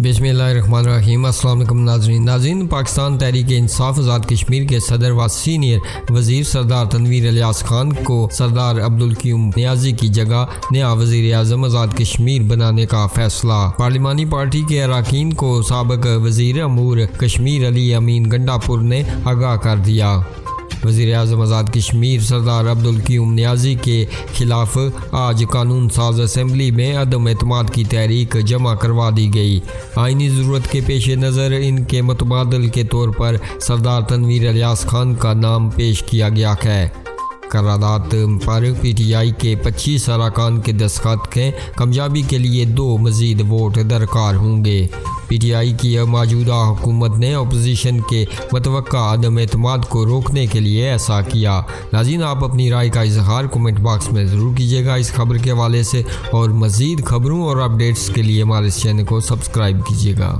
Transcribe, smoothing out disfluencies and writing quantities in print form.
बिस्मिल्लाहिर्रहमानिर्रहीम। अस्सलाम वालेकुम नाज़रीन। पाकिस्तान तहरीक इंसाफ आज़ाद कश्मीर के सदर व सीनियर वज़ीर सरदार तनवीर इलियास खान को सरदार अब्दुल क़य्यूम नियाज़ी की जगह नया वज़ीर आज़म आज़ाद कश्मीर बनाने का फैसला। पार्लिमानी पार्टी के अरकान को साबिक़ वज़ीर अमूर कश्मीर अली अमीन गंडापुर ने आगाह कर दिया। वज़ीर आज़म आज़ाद कश्मीर सरदार अब्दुल क़य्यूम नियाज़ी के खिलाफ आज कानून साज असम्बली में अदम एतमाद की तहरीक जमा करवा दी गई। आइनी ज़रूरत के पेश नज़र इनके मुतबादल के तौर पर सरदार तनवीर इलियास खान का नाम पेश किया गया है। करारदाद पर PTI के 25 अरकान के दस्तखत हैं। कामयाबी के लिए 2 मज़ीद वोट दरकार होंगे। PTI की मौजूदा हुकूमत ने अपोजिशन के मुतवक्का अदम एतमाद को रोकने के लिए ऐसा किया। नाज़रीन, आप अपनी राय का इजहार कमेंट बॉक्स में ज़रूर कीजिएगा इस खबर के हवाले से, और मज़ीद खबरों और अपडेट्स के लिए हमारे इस चैनल को सब्सक्राइब कीजिएगा।